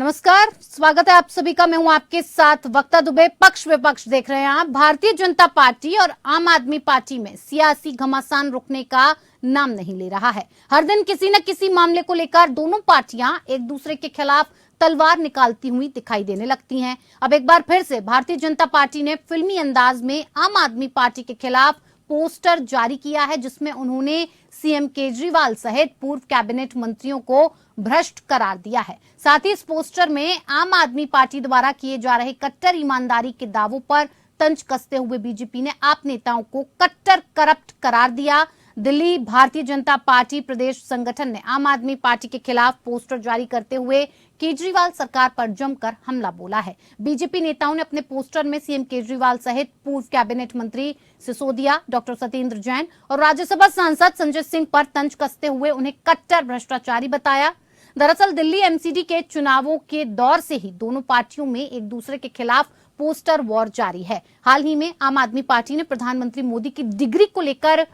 नमस्कार, स्वागत है आप सभी का। मैं हूं आपके साथ वक्ता दुबे। पक्ष विपक्ष देख रहे हैं आप। भारतीय जनता पार्टी और आम आदमी पार्टी में सियासी घमासान रुकने का नाम नहीं ले रहा है। हर दिन किसी न किसी मामले को लेकर दोनों पार्टियां एक दूसरे के खिलाफ तलवार निकालती हुई दिखाई देने लगती हैं। अब एक बार फिर से भारतीय जनता पार्टी ने फिल्मी अंदाज में आम आदमी पार्टी के खिलाफ पोस्टर जारी किया है, जिसमें उन्होंने सीएम केजरीवाल सहित पूर्व कैबिनेट मंत्रियों को भ्रष्ट करार दिया है। साथ ही इस पोस्टर में आम आदमी पार्टी द्वारा किए जा रहे कट्टर ईमानदारी के दावों पर तंज कसते हुए बीजेपी ने आप नेताओं को कट्टर करप्ट करार दिया। दिल्ली भारतीय जनता पार्टी प्रदेश संगठन ने आम आदमी पार्टी के खिलाफ पोस्टर जारी करते हुए केजरीवाल सरकार पर जमकर हमला बोला है। बीजेपी नेताओं ने अपने पोस्टर में सीएम केजरीवाल सहित पूर्व कैबिनेट मंत्री सिसोदिया, डॉक्टर सत्येंद्र जैन और राज्यसभा सांसद संजय सिंह पर तंज कसते हुए उन्हें कट्टर भ्रष्टाचारी बताया। दरअसल दिल्ली एमसीडी के चुनावों के दौर से ही दोनों पार्टियों में एक दूसरे के खिलाफ पोस्टर वॉर जारी है। हाल ही में आम आदमी पार्टी ने प्रधानमंत्री मोदी की डिग्री को लेकर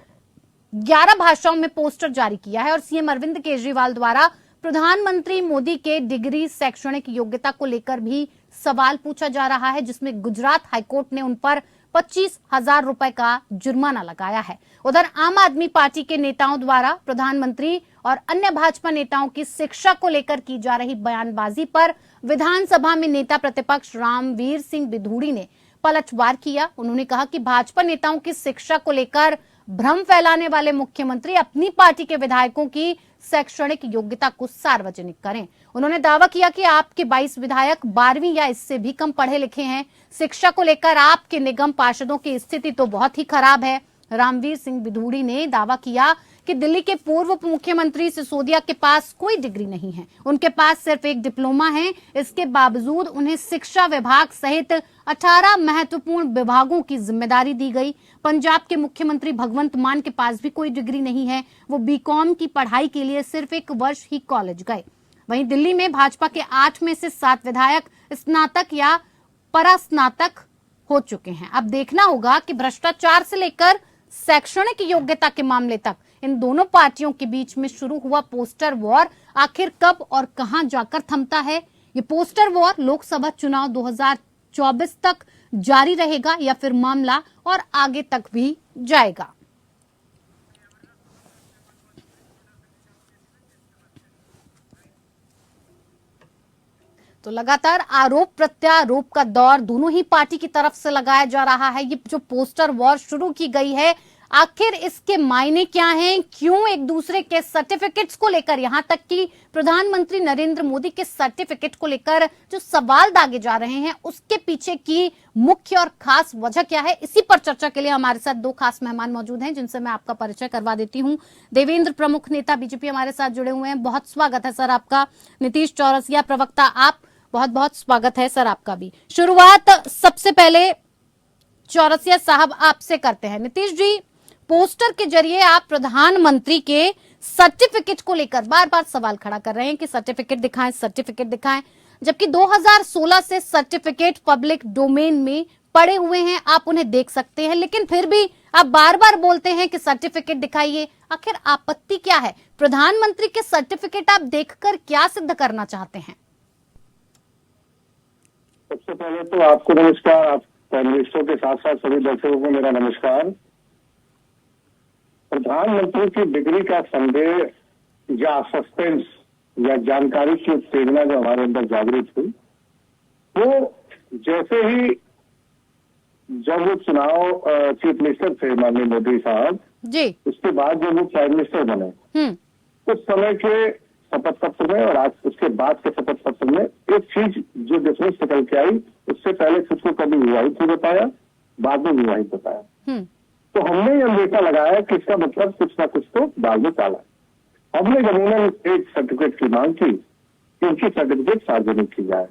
11 भाषाओं में पोस्टर जारी किया है और सीएम अरविंद केजरीवाल द्वारा प्रधानमंत्री मोदी के डिग्री शैक्षणिक योग्यता को लेकर भी सवाल पूछा जा रहा है, जिसमें गुजरात हाईकोर्ट ने उन पर 25,000 रुपए का जुर्माना लगाया है। उधर आम आदमी पार्टी के नेताओं द्वारा प्रधानमंत्री और अन्य भाजपा नेताओं की शिक्षा को लेकर की जा रही बयानबाजी पर विधानसभा में नेता प्रतिपक्ष रामवीर सिंह बिधूड़ी ने पलटवार किया। उन्होंने कहा कि भाजपा नेताओं की शिक्षा को लेकर भ्रम फैलाने वाले मुख्यमंत्री अपनी पार्टी के विधायकों की शैक्षणिक योग्यता को सार्वजनिक करें। उन्होंने दावा किया कि आपके 22 विधायक 12वीं या इससे भी कम पढ़े लिखे हैं। शिक्षा को लेकर आपके निगम पार्षदों की स्थिति तो बहुत ही खराब है। रामवीर सिंह बिधूड़ी ने दावा किया कि दिल्ली के पूर्व उप मुख्यमंत्री सिसोदिया के पास कोई डिग्री नहीं है, उनके पास सिर्फ एक डिप्लोमा है। इसके बावजूद उन्हें शिक्षा विभाग सहित 18 महत्वपूर्ण विभागों की जिम्मेदारी दी गई। पंजाब के मुख्यमंत्री भगवंत मान के पास भी कोई डिग्री नहीं है, वो बीकॉम की पढ़ाई के लिए सिर्फ 1 वर्ष ही कॉलेज गए। वहीं दिल्ली में भाजपा के 8 में से 7 विधायक स्नातक या परास्नातक हो चुके हैं। अब देखना होगा कि भ्रष्टाचार से लेकर शैक्षणिक योग्यता के मामले तक इन दोनों पार्टियों के बीच में शुरू हुआ पोस्टर वॉर आखिर कब और कहां जाकर थमता है। ये पोस्टर वॉर लोकसभा चुनाव 2024 तक जारी रहेगा या फिर मामला और आगे तक भी जाएगा। तो लगातार आरोप प्रत्यारोप का दौर दोनों ही पार्टी की तरफ से लगाया जा रहा है। ये जो पोस्टर वॉर शुरू की गई है, आखिर इसके मायने क्या हैं? क्यों एक दूसरे के सर्टिफिकेट्स को लेकर, यहां तक कि प्रधानमंत्री नरेंद्र मोदी के सर्टिफिकेट को लेकर जो सवाल दागे जा रहे हैं, उसके पीछे की मुख्य और खास वजह क्या है? इसी पर चर्चा के लिए हमारे साथ 2 खास मेहमान मौजूद हैं, जिनसे मैं आपका परिचय करवा देती हूं। देवेंद्र, प्रमुख नेता बीजेपी, हमारे साथ जुड़े हुए हैं। बहुत स्वागत है सर आपका। नीतीश चौरसिया, प्रवक्ता, आप, बहुत बहुत स्वागत है सर आपका भी। शुरुआत सबसे पहले चौरसिया साहब आपसे करते हैं। नीतीश जी, पोस्टर के जरिए आप प्रधानमंत्री के सर्टिफिकेट को लेकर बार बार सवाल खड़ा कर रहे हैं कि सर्टिफिकेट दिखाएं, सर्टिफिकेट दिखाएं, जबकि 2016 से सर्टिफिकेट पब्लिक डोमेन में पड़े हुए हैं, आप उन्हें देख सकते हैं, लेकिन फिर भी आप बार बार बोलते हैं कि सर्टिफिकेट दिखाइए। आखिर आपत्ति क्या है? प्रधानमंत्री के सर्टिफिकेट आप देखकर क्या सिद्ध करना चाहते हैं? सबसे पहले तो आपको नमस्कार, आप पैनलिस्टों के साथ साथ सभी दर्शकों को मेरा नमस्कार। प्रधानमंत्री की डिग्री का संदेह या सस्पेंस या जानकारी की उत्तेजना जो हमारे अंदर जागृत हुई, वो जैसे ही जब वो चुनाव चीफ मिनिस्टर थे माननीय मोदी साहब जी, उसके बाद जब वो प्राइम मिनिस्टर बने, उस समय के शपथ पत्र में और आज उसके बाद के शपथ पत्र में एक चीज जो डिफरेंस निकल के आई, उससे पहले खुद को कभी विवाहित नहीं बताया, बाद में विवाहित बताया। तो हमने ये अंदेशा लगाया कि इसका मतलब कुछ ना कुछ तो दाल में काला है। हमने जमीन एक सर्टिफिकेट की मांग की कि उनकी सर्टिफिकेट सार्वजनिक की जाए।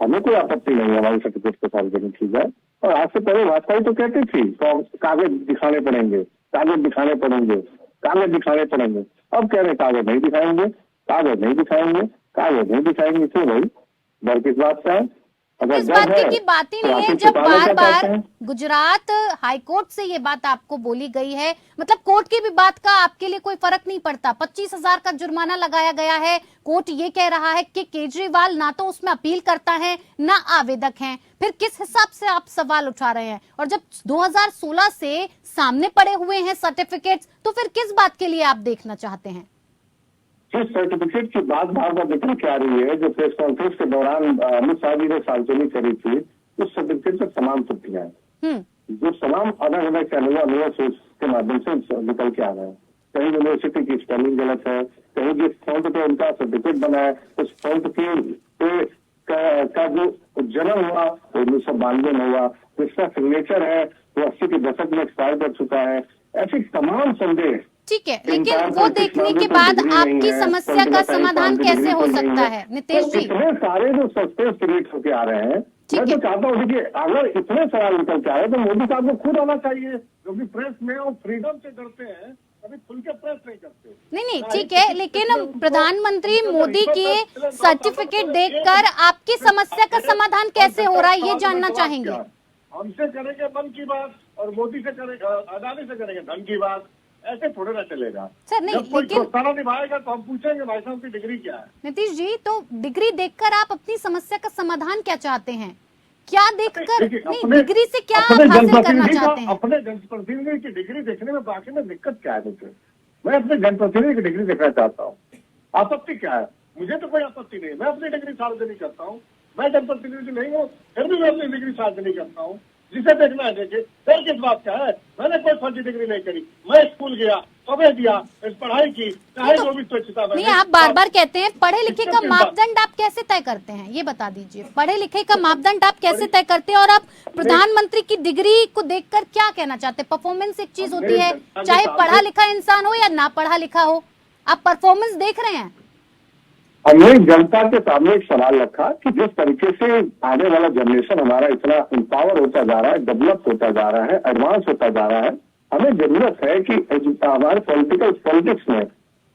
हमें कोई आपत्ति नहीं है हमारी सर्टिफिकेट को सार्वजनिक की जाए। और आज से पहले भाजपा ही तो कहती थी कागज दिखाने पड़ेंगे, कागज दिखाने पड़ेंगे, कागज दिखाने पड़ेंगे। अब कह रहे कागज नहीं दिखाएंगे, कागज नहीं दिखाएंगे, कागज नहीं दिखाएंगे। क्यों भाई, डर किस बात का है? अगर इस जज बात है की बात ही तो नहीं है आखिर जब छुपाना बार क्या बार चाहते हैं? गुजरात हाईकोर्ट से ये बात आपको बोली गई है, मतलब कोर्ट की भी बात का आपके लिए कोई फर्क नहीं पड़ता। 25,000 का जुर्माना लगाया गया है, कोर्ट ये कह रहा है कि केजरीवाल ना तो उसमें अपील करता है ना आवेदक है, फिर किस हिसाब से आप सवाल उठा रहे हैं? और जब 2016 से सामने पड़े हुए हैं सर्टिफिकेट्स, तो फिर किस बात के लिए आप देखना चाहते हैं? जिस सर्टिफिकेट की बात बार बार निकल के आ रही है, जो प्रेस कॉन्फ्रेंस के दौरान अमित शाह जी ने सार्वजनिक करी थी, उस सर्टिफिकेट में तमाम त्रुटियां हैं, जो तमाम अलग अलग अनुभव सोर्स के माध्यम से निकल के आ रहे हैं। कहीं यूनिवर्सिटी की स्पेलिंग गलत है, कहीं जिस फॉन्ट पे उनका सर्टिफिकेट बना है उस फॉन्ट का जो जन्म हुआ वो 1992 में हुआ, जिसका सिग्नेचर है वो 80 के दशक में एक्सपायर कर चुका है। ऐसी तमाम संदेह। ठीक है, लेकिन वो देखने के बाद आपकी समस्या का समाधान कैसे हो सकता है नितेश जी? इतने सारे जो सस्पेंस क्रिएट होके आ रहे हैं, मैं तो चाहता हूँ कि अगर इतने सवाल निकल के आ रहे हैं तो मोदी साहब को खुद आना चाहिए, क्योंकि प्रेस में वो फ्रीडम से डरते हैं, कभी खुल के प्रेस नहीं करते। नहीं, ठीक है, लेकिन प्रधानमंत्री मोदी के सर्टिफिकेट देखकर आपकी समस्या का समाधान कैसे हो रहा है, ये जानना चाहेंगे। हमसे करेंगे मन की बात और मोदी से करेंगे, अदानी से करेंगे धन की बात, ऐसे थोड़े ना चलेगा सर। नहीं, जब कोई लेकिन दोस्ताना निभाएगा तो हम पूछेंगे भाई साहब की डिग्री क्या है। नीतीश जी, तो डिग्री देखकर आप अपनी समस्या का समाधान क्या चाहते हैं? क्या देखकर? नहीं, डिग्री से क्या आप हासिल करना चाहते हैं? अपने जनप्रतिनिधि की डिग्री देखने में बाकी में दिक्कत क्या है मुझे? मैं अपने जनप्रतिनिधि की डिग्री देखना चाहता हूँ, आपत्ति क्या है? मुझे तो कोई आपत्ति नहीं है, मैं अपनी डिग्री सार्वजनिक करता हूँ, मैं जनप्रतिनिधि नहीं हूँ फिर भी मैं अपनी डिग्री सार्वजनिक करता हूँ। जिसे देखना है देखे, फिर किस बात का है? मैंने कोई फर्जी डिग्री नहीं करी, मैं स्कूल गया, समय दिया, इस पढ़ाई की, चाहे जो भी स्वच्छता। नहीं, आप बार बार कहते हैं पढ़े लिखे का मापदंड आप कैसे तय करते हैं, ये बता दीजिए। पढ़े लिखे का मापदंड आप कैसे तय करते हैं और आप प्रधानमंत्री की डिग्री को देखकर क्या कहना चाहते हैं? परफॉर्मेंस एक चीज होती है, चाहे पढ़ा लिखा इंसान हो या ना पढ़ा लिखा हो, आप परफॉर्मेंस देख रहे हैं। हमने जनता के सामने एक सवाल रखा कि जिस तरीके से आने वाला जनरेशन हमारा इतना एम्पावर होता जा रहा है, डेवलप होता जा रहा है, एडवांस होता जा रहा है, हमें जरूरत है कि हमारे पॉलिटिक्स में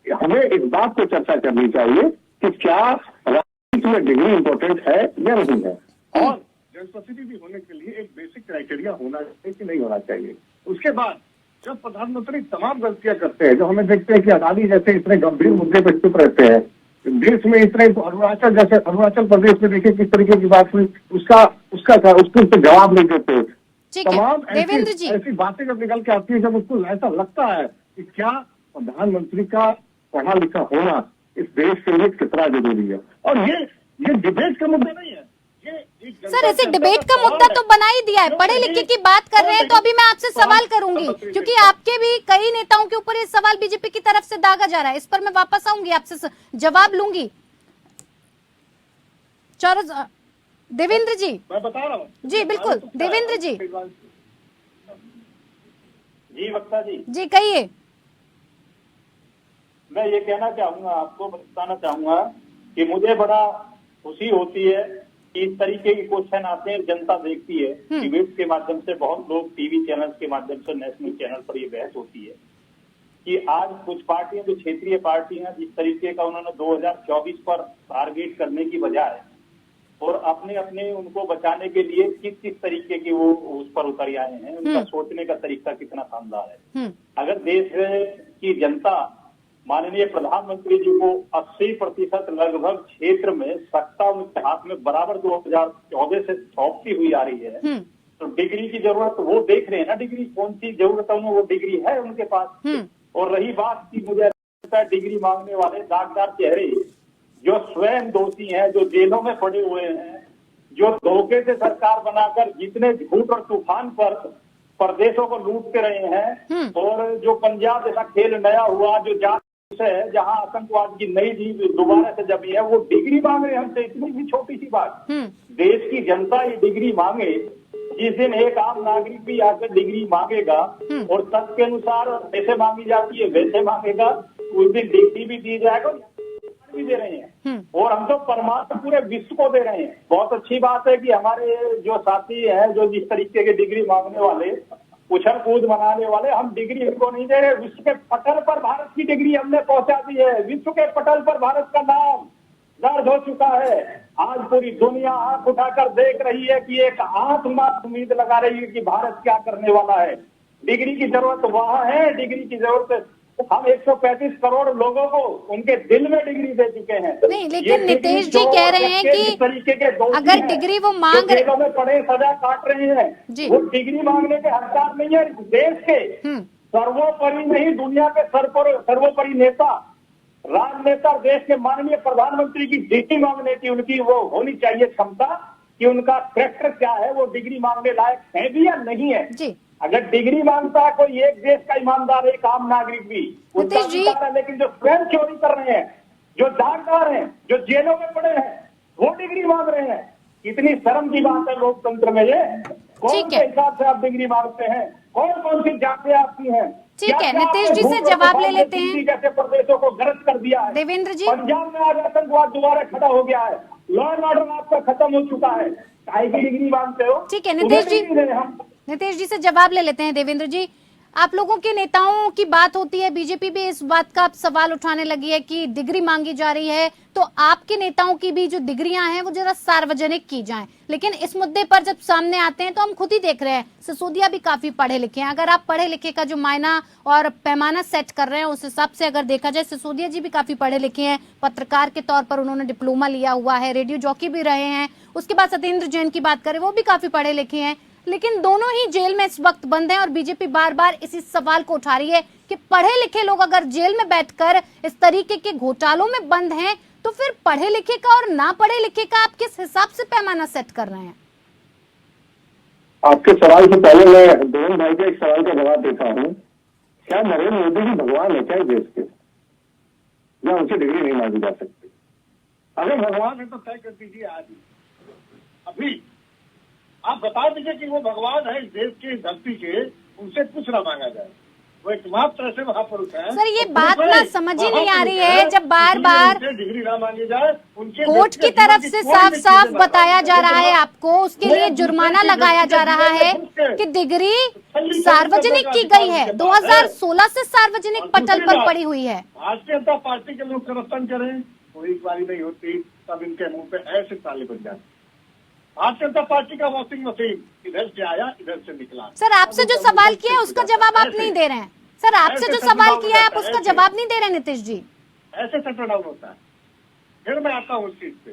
हमें एक बात को चर्चा करनी चाहिए कि क्या राजनीति में डिग्री इंपॉर्टेंट है या नहीं है, और जनप्रतिनिधि होने के लिए एक बेसिक क्राइटेरिया होना चाहिए कि नहीं होना चाहिए। उसके बाद जब प्रधानमंत्री तमाम गलतियां करते हैं, जो हमें देखते हैं कि अदानी जैसे इतने गंभीर मुद्दे पर चुप रहते हैं, देश में इतने अरुणाचल प्रदेश में देखिए किस तरीके की बात हुई, उसको जवाब नहीं देते। तमाम ऐसी बातें जब निकल के आती है, जब उसको ऐसा लगता है कि क्या प्रधानमंत्री का पढ़ा लिखा होना इस देश के लिए कितना जरूरी है। और ये डिबेट का मुद्दा नहीं है, सर ऐसे डिबेट का मुद्दा तो बना ही दिया है। पढ़े लिखे की बात कर रहे हैं तो अभी मैं आपसे सवाल करूंगी, क्योंकि आपके भी कई नेताओं के ऊपर ये सवाल बीजेपी की तरफ से दागा जा रहा है, इस पर मैं वापस आऊंगी, आपसे जवाब लूंगी। देवेंद्र जी, मैं बता रहा हूँ जी बिल्कुल, देवेंद्र जी। जी वक्ता जी कहिए। मैं ये कहना चाहूंगा, आपको बताना चाहूंगा कि मुझे बड़ा खुशी होती है कि इस तरीके के क्वेश्चन आते हैं, जनता देखती है, डिबेट के माध्यम से बहुत लोग टीवी चैनल्स के माध्यम से, नेशनल चैनल पर ये बहस होती है कि आज कुछ पार्टियां जो क्षेत्रीय पार्टियां जिस तरीके का उन्होंने 2024 पर टारगेट करने की बजाय और अपने अपने उनको बचाने के लिए किस किस तरीके की वो उस पर उतर आए हैं, उनका सोचने का तरीका कितना शानदार है। अगर देश की जनता माननीय प्रधानमंत्री जी को 80% लगभग क्षेत्र में सत्ता उनके हाथ में बराबर 2014 से सौंपती हुई आ रही है, तो डिग्री की जरूरत वो देख रहे हैं ना, डिग्री कौन सी जरूरत है उन्हें, वो डिग्री है उनके पास। और रही बात की मुझे लगता है डिग्री मांगने वाले दागदार चेहरे जो स्वयं दोषी हैं, जो जेलों में पड़े हुए हैं, जो धोखे से सरकार बनाकर जितने झूठ और तूफान पर प्रदेशों को लूटते रहे हैं, और जो पंजाब जैसा खेल नया हुआ, जो है जहां आतंकवाद की नई जीव दोबारा से जमी है, वो डिग्री मांग रहे हैं हमसे। इतनी भी छोटी सी बात, देश की जनता ये डिग्री मांगे, जिस दिन एक आम नागरिक भी आकर डिग्री मांगेगा और तथ्य के अनुसार जैसे मांगी जाती है वैसे मांगेगा, उस दिन डिग्री भी दी जाएगा, भी दे रहे हैं। और हम तो परमात्मा पूरे विश्व को दे रहे हैं। बहुत अच्छी बात है कि हमारे जो साथी हैं, जो जिस तरीके के डिग्री मांगने वाले, उछल कूद मनाने वाले, हम डिग्री इनको नहीं दे रहे। विश्व के पटल पर भारत की डिग्री हमने पहुंचा दी है, विश्व के पटल पर भारत का नाम, दर्द हो चुका है। आज पूरी दुनिया आंख उठाकर देख रही है कि एक आत्ममात्र उम्मीद लगा रही है कि भारत क्या करने वाला है। डिग्री की जरूरत वहां है, डिग्री की जरूरत हम 135 करोड़ लोगों को उनके दिल में डिग्री दे चुके हैं। नहीं, लेकिन नीतीश जी कह रहे हैं कि तरीके के अगर डिग्री वो मांग रहे, जेलों में पड़े सजा काट रहे हैं, वो डिग्री मांगने के हकदार नहीं है। देश के सर्वोपरि नहीं, दुनिया के सर्वोपरि नेता, राजनेता, देश के माननीय प्रधानमंत्री की डिग्री मांगने की उनकी वो होनी चाहिए क्षमता कि उनका कैरेक्टर क्या है, वो डिग्री मांगने लायक है भी या नहीं है जी। अगर डिग्री मांगता है कोई एक देश का ईमानदार, एक आम नागरिक भी उसका अधिकार है, लेकिन जो स्वयं चोरी कर रहे हैं, जो जागदार हैं, जो जेलों में पड़े हैं, वो डिग्री मांग रहे हैं। कितनी शर्म की बात है लोकतंत्र में ये। कौन से हिसाब से आप डिग्री मांगते हैं? कौन कौन सी जांचें आपकी हैं? ठीक है, नीतीश जी से जवाब ले लेते हैं। जैसे प्रदेशों को गरज कर दिया है देवेंद्र जी। पंजाब में आज आतंकवाद दोबारा खड़ा हो गया है, लॉ एंड ऑर्डर आपका खत्म हो चुका है, काहे की डिग्री मांगते हो? ठीक है, नीतीश जी से जवाब ले लेते हैं। देवेंद्र जी, आप लोगों के नेताओं की बात होती है, बीजेपी भी इस बात का सवाल उठाने लगी है कि डिग्री मांगी जा रही है, तो आपके नेताओं की भी जो डिग्रियां हैं वो जरा सार्वजनिक की जाएं। लेकिन इस मुद्दे पर जब सामने आते हैं तो हम खुद ही देख रहे हैं, सिसोदिया भी काफी पढ़े लिखे हैं। अगर आप पढ़े लिखे का जो मायना और पैमाना सेट कर रहे हैं उस हिसाब से अगर देखा जाए, सिसोदिया जी भी काफी पढ़े लिखे हैं, पत्रकार के तौर पर उन्होंने डिप्लोमा लिया हुआ है, रेडियो जॉकी भी रहे हैं। उसके बाद सत्येंद्र जैन की बात करें, वो भी काफी पढ़े लिखे हैं, लेकिन दोनों ही जेल में इस वक्त बंद हैं और बीजेपी बार बार इसी सवाल को उठा रही है कि पढ़े लिखे लोग अगर जेल में बैठकर इस तरीके के घोटालों में बंद हैं तो फिर पढ़े लिखे का और ना पढ़े लिखे का आप किस हिसाब से पैमाना सेट कर रहे हैं? आपके सवाल से पहले मैं दोनों भाई के एक सवाल का जवाब देता हूँ। क्या नरेंद्र मोदी जी भगवान है क्या देश के, या उनसे डिग्री नहीं मांगी जा सकती? अगर भगवान है तो तय कर दीजिए आज ही, अभी आप बता दीजिए कि वो भगवान है इस देश की धरती के, उनसे कुछ ना मांगा जाए। वो एकमात्र ऐसे महापुरुष है। सर, ये बात ना समझ ही नहीं आ रही है जब बार बार डिग्री ना मांगी जाए, उनके कोर्ट की तरफ से साफ साफ बताया जा रहा है आपको, उसके लिए जुर्माना लगाया जा रहा है कि डिग्री सार्वजनिक की गई है, 2016 से सार्वजनिक पटल पर पड़ी हुई है। भारतीय जनता पार्टी के लोग करप्शन करें, कोई बारी नहीं होती, तब इनके मुंह पे ऐसे ताले बन जाते। भारतीय जनता पार्टी का वॉशिंग मशीन इधर से आया इधर से निकला। सर, आपसे जो सवाल किया है उसका जवाब आप नहीं दे रहे हैं। सर, आपसे जो सवाल किया है आप उसका जवाब नहीं दे रहे नीतीश जी। ऐसे सेटल डाउन होता है। फिर मैं आता हूँ उस चीज पे,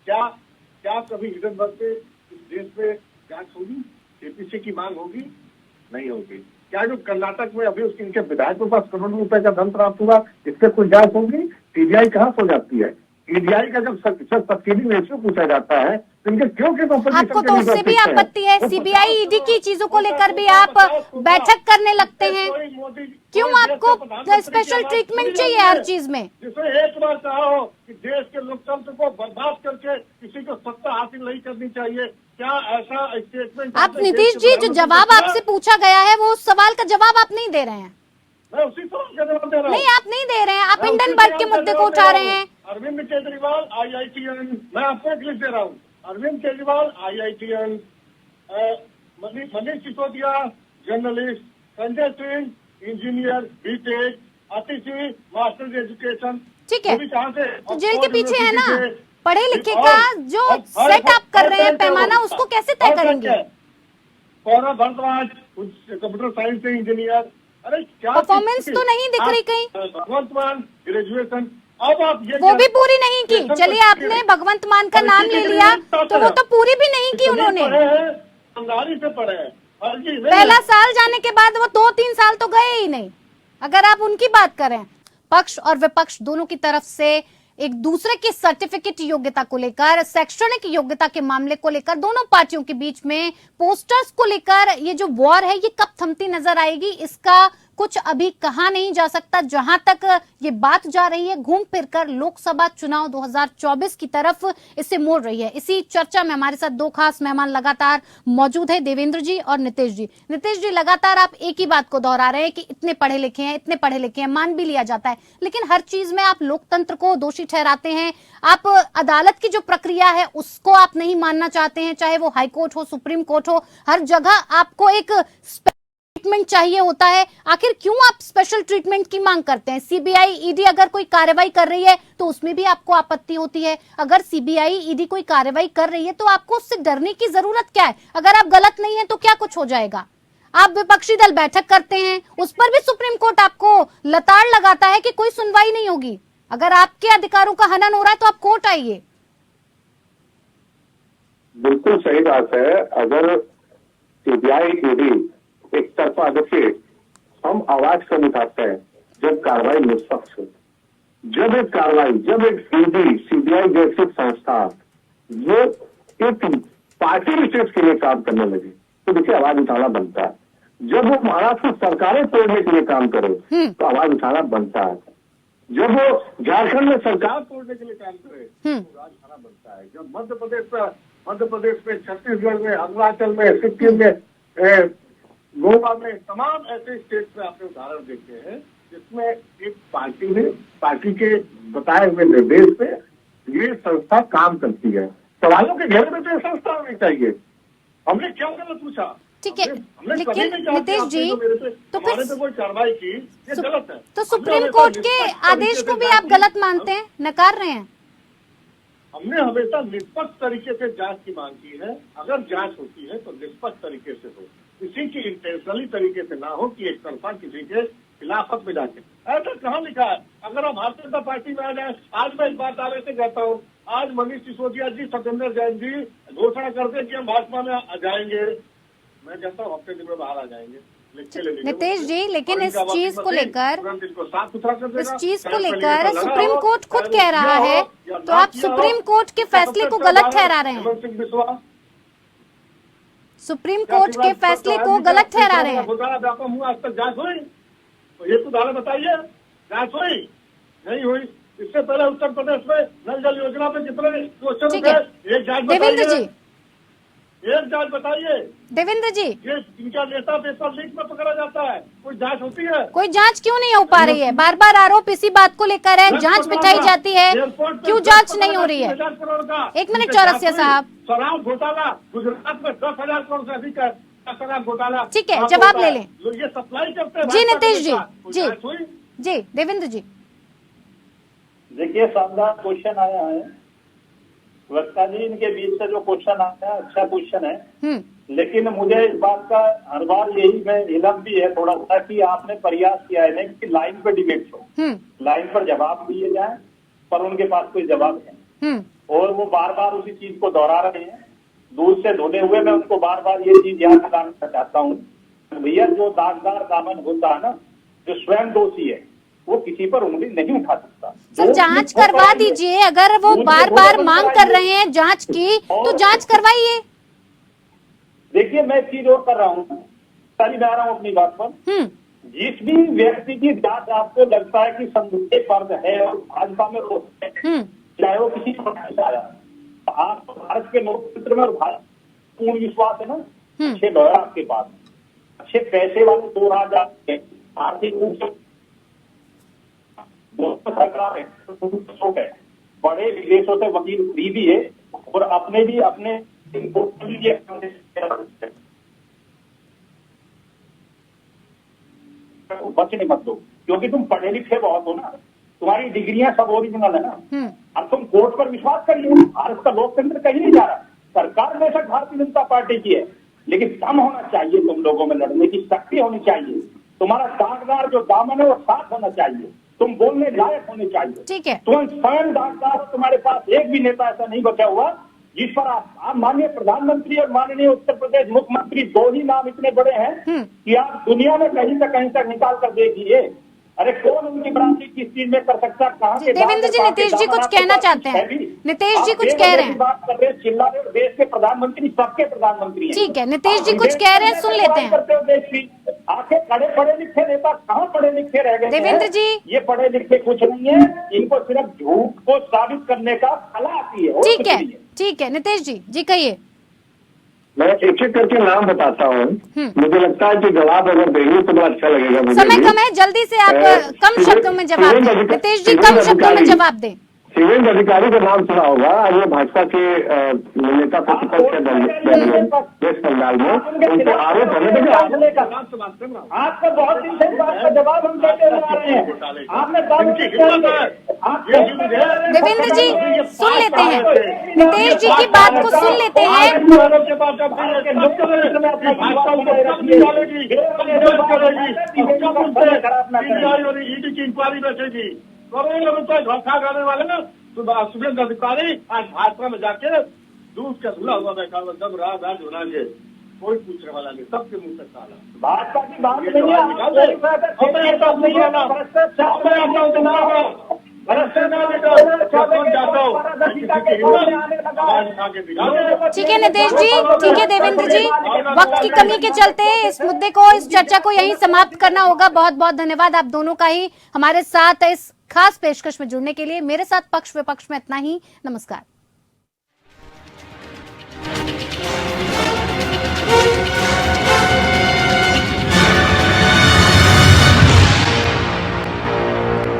क्या कभी हिडनबर्ग पे इस देश पे जांच होगी? केपीसी की मांग होगी? नहीं होगी। क्या जो कर्नाटक में अभी उसके इनके विधायक के पास करोड़ों रुपए का धन प्राप्त हुआ, इस पे कोई जांच होगी? सीबीआई कहाँ सो जाती है? ईडीआई का जब सब्सिडी रेशियो पूछा जाता है तो इनके क्यों आपको तो उससे भी आपत्ति है? सीबीआई ईडी की चीजों को लेकर भी आप बैठक करने लगते हैं, क्यों आपको स्पेशल ट्रीटमेंट चाहिए हर चीज में? जिसमें एक बार चाहो कि देश के लोकतंत्र को बर्बाद करके किसी को सत्ता हासिल नहीं करनी चाहिए, क्या ऐसा स्टेटमेंट? आप नीतीश जी, जो जवाब आपसे पूछा गया है वो उस सवाल का जवाब आप नहीं दे रहे हैं। मैं उसी सवाल का जवाब दे रहा हूँ। नहीं, आप नहीं दे रहे हैं, आप हिंडनबर्ग के मुद्दे को उठा रहे हैं। अरविंद केजरीवाल IITN, मैं आपको एक लिस्ट दे रहा हूँ। Arvind Kejriwal IITN, Manish Sisodia journalist, Sanjay Singh engineer BTech, Atishi masters education. ठीक है, कहाँ से? तो जेल के पीछे है ना, पढ़े लिखे का जो सेट आप कर रहे हैं पैमाना, उसको कैसे तय करेंगे? सौरभ भारद्वाज कंप्यूटर साइंस से इंजीनियर। अरे क्या परफॉर्मेंस तो नहीं दिख रही कहीं। भगवंत मान ग्रेजुएशन, अब आप ये वो भी पूरी नहीं की। चलिए, आपने भगवंत मान का नाम ले लिया तो वो तो पूरी भी नहीं की उन्होंने। ईमानदारी से पढ़े हैं, पहला साल जाने के बाद वो 2-3 साल तो गए ही नहीं। अगर आप उनकी बात करें, पक्ष और विपक्ष दोनों की तरफ से एक दूसरे की सर्टिफिकेट योग्यता को लेकर, शैक्षणिक योग्यता के मामले को लेकर, दोनों पार्टियों के बीच में पोस्टर्स को लेकर ये जो वॉर है ये कब थमती नजर आएगी, इसका कुछ अभी कहा नहीं जा सकता। जहां तक ये बात जा रही है, घूम फिरकर लोकसभा चुनाव 2024 की तरफ इसे मोड़ रही है। इसी चर्चा में हमारे साथ दो खास मेहमान लगातार मौजूद है, देवेंद्र जी और नीतीश जी। नीतीश जी, लगातार आप एक ही बात को दोहरा रहे हैं कि इतने पढ़े लिखे हैं, इतने पढ़े लिखे हैं, मान भी लिया जाता है, लेकिन हर चीज में आप लोकतंत्र को दोषी ठहराते हैं। आप अदालत की जो प्रक्रिया है उसको आप नहीं मानना चाहते हैं, चाहे वो हाईकोर्ट हो, सुप्रीम कोर्ट हो, हर जगह आपको एक ट्रीटमेंट चाहिए होता है। आखिर क्यों आप स्पेशल ट्रीटमेंट की मांग करते हैं? सीबीआई ईडी अगर कोई कार्रवाई कर रही है तो उसमें भी आपको आपत्ति होती है। अगर सीबीआई ईडी कोई कार्रवाई कर रही है तो आपको उससे डरने की जरूरत क्या है? अगर आप गलत नहीं है तो क्या कुछ हो जाएगा? आप विपक्षी दल बैठक करते हैं, उस पर भी सुप्रीम कोर्ट आपको लताड़ लगाता है कि कोई सुनवाई नहीं होगी। अगर आपके अधिकारों का हनन हो रहा है तो आप कोर्ट आइए। बिल्कुल सही बात है। अगर सीबीआई ईडी एक तरफा, देखिए हम आवाज कब उठाते हैं जब कार्रवाई निष्पक्ष हो। जब एक ईडी सीबीआई जैसी संस्था वो एक पार्टी विशेष के लिए काम करने लगे तो देखिए आवाज उठाना बनता है। जब वो महाराष्ट्र की सरकारें तोड़ने के लिए काम करे तो आवाज उठाना बनता है। जब वो झारखंड में सरकार तोड़ने के लिए काम करे तो आवाज उठाना बनता है। जब मध्य प्रदेश में, छत्तीसगढ़ में, अरुणाचल में, सिक्किम में, गोवा में, तमाम ऐसे स्टेट में आपने उदाहरण देखे हैं जिसमें एक पार्टी के बताए हुए निर्देश पे ये संस्था काम करती है। सवालों के घेरे में तो ये संस्था होनी चाहिए। हमने क्या गलत पूछा? ठीक है, हमने कभी लेकिन नहीं कहा कि नितेश जी तो हमारे पे कोई कार्रवाई की, ये गलत है। तो सुप्रीम कोर्ट के आदेश को भी आप गलत मानते हैं, नकार रहे हैं? हमने हमेशा निष्पक्ष तरीके से जांच की मांग की है। अगर जांच होती है तो निष्पक्ष तरीके से हो, किसी की इंटेंशनली तरीके से ना हो कि एक तरफा किसी के खिलाफत में जाके। ऐसा कहाँ लिखा है? अगर हम भारतीय जनता पार्टी में आ जाए, आज मैं इस बात दावे से कहता हूँ, आज मनीष सिसोदिया जी, सत्येंद्र जैन जी घोषणा करते कि हम भाजपा में आ जाएंगे, मैं कहता हूँ हफ्ते दिन में बाहर आ जाएंगे। नितेश जी, लेकिन इस चीज को लेकर सुप्रीम कोर्ट खुद कह रहा है, तो आप सुप्रीम कोर्ट के फैसले को गलत ठहरा रहे हैं। सुप्रीम कोर्ट के फैसले को गलत ठहरा रहे हैं। आज तक जांच हुई तो ये तो दावा बताइए, जांच हुई नहीं हुई? इससे पहले उत्तर प्रदेश में नल जल योजना पे कितने क्वेश्चन थे? एक जांच देवेंद्र जी, एक जांच बताइए। देवेंद्र जी, ये इनका नेता पेपर लीक में पकड़ा जाता है, कोई जांच होती है? कोई जांच क्यों नहीं हो पा रही है? बार बार आरोप इसी बात को लेकर है, जांच बिठाई जाती है, क्यों जांच नहीं हो रही है? 1 मिनट चौरसिया साहब, शराब घोटाला गुजरात में 10,000 करोड़ से अधिक है। शराब घोटाला, ठीक है, जवाब ले लें। ये सप्लाई करते हैं जी नितेश जी, जी देवेंद्र जी। देखिए, शानदार क्वेश्चन आया है वक्ता जी, इनके बीच से जो क्वेश्चन आया है अच्छा क्वेश्चन है, लेकिन मुझे इस बात का हर बार यही मैं इलम भी है थोड़ा सा कि आपने प्रयास किया है कि लाइन पर डिबेट हो, लाइन पर जवाब दिए जाए, पर उनके पास कोई जवाब नहीं और वो बार बार उसी चीज को दोहरा रहे हैं। दूर से धुने हुए मैं उनको बार बार ये चीज याद दिलाना चाहता हूँ, भैया जो दागदार दामन होता है ना, जो स्वयं दोषी है वो किसी पर उंगली नहीं उठा सकता। सर जांच करवा दीजिए, अगर वो बार बार मांग कर रहे हैं जांच की तो जांच करवाइए। देखिए, मैं एक चीज और कर रहा हूँ, सारी मैं आ रहा हूँ अपनी बात पर। जिस भी व्यक्ति की जांच आपको लगता है कि संदेह पर्द है और भाजपा में रोक है, चाहे वो किसी आप भारत के लोकतंत्र में और भारत पूर्ण विश्वास है ना, अच्छे लॉयर आपके पास, अच्छे पैसे वाले 2 राजा आर्थिक रूप से सरकार है, बड़े विदेशों से वकील खरीदी है और अपने भी अपने बचने मत दो, क्योंकि तुम पढ़े लिखे बहुत हो ना, तुम्हारी डिग्रियां सब ओरिजिनल है ना। अब तुम कोर्ट पर विश्वास करिए, भारत का लोकतंत्र कहीं नहीं जा रहा। सरकार बेशक भारतीय जनता पार्टी की है, लेकिन दम होना चाहिए, तुम लोगों में लड़ने की शक्ति होनी चाहिए, तुम्हारा दागदार जो दामन है वो साफ होना चाहिए, तुम बोलने लायक होने चाहिए। ठीक है, तुम स्वयं दागदार, तुम्हारे पास एक भी नेता ऐसा नहीं बचा हुआ जिस पर आप माननीय प्रधानमंत्री और माननीय उत्तर प्रदेश मुख्यमंत्री 2 ही नाम इतने बड़े हैं कि आप दुनिया में कहीं तक निकाल कर देखिए। अरे कौन उनकी बराबरी किस चीज में कर सकता? कहाँ के देवेंद्र जी, नितेश जी कुछ कहना चाहते हैं, नितेश जी कुछ कह रहे हैं। बात कर रहे हैं, चिल्ला रहे, देश के प्रधानमंत्री सबके प्रधानमंत्री हैं। ठीक है, नितेश जी कुछ कह रहे हैं, सुन लेते हैं। देश की आखिर पढ़े लिखे नेता कहाँ पढ़े लिखे रह गए? देवेंद्र जी, ये पढ़े लिखे कुछ नहीं है, इनको सिर्फ झूठ को साबित करने का कला आती है। ठीक है, ठीक है नितेश जी कहिए। मैं एक एक करके नाम बताता हूँ, मुझे लगता है कि जवाब अगर देंगे तो बड़ा अच्छा लगेगा। समय कम है, जल्दी से आप कम शब्दों में जवाब दें। नितेश जी कम शब्दों में जवाब दें। शिवेंद्र अधिकारी का नाम सुना होगा, आज वो भाजपा के नेता प्रतिपक्ष है वेस्ट बंगाल में, उन पर आरोप है आपका बहुत दिन से इस बात का जवाब हम देते हुए आ रहे हैं। आपने देवेंद्र जी सुन लेते हैं, नितेश जी की बात को सुन लेते हैं। इंक्वायरी बैठेगी, करोड़ों रुपए धोखा करने वाले ना शुभेंद्र अधिकारी आज भाजपा में जाके दूध का धुला हुआ बैठा हुआ, जब राज होना ये कोई पूछने वाला नहीं, सबके मुंह से ताला। भाजपा की बात नहीं ठीक है नितेश जी, ठीक है देवेंद्र जी, वक्त की कमी के चलते इस मुद्दे को, इस चर्चा को यहीं समाप्त करना होगा। बहुत बहुत धन्यवाद आप दोनों का ही हमारे साथ इस खास पेशकश में जुड़ने के लिए। मेरे साथ पक्ष विपक्ष में इतना ही। नमस्कार।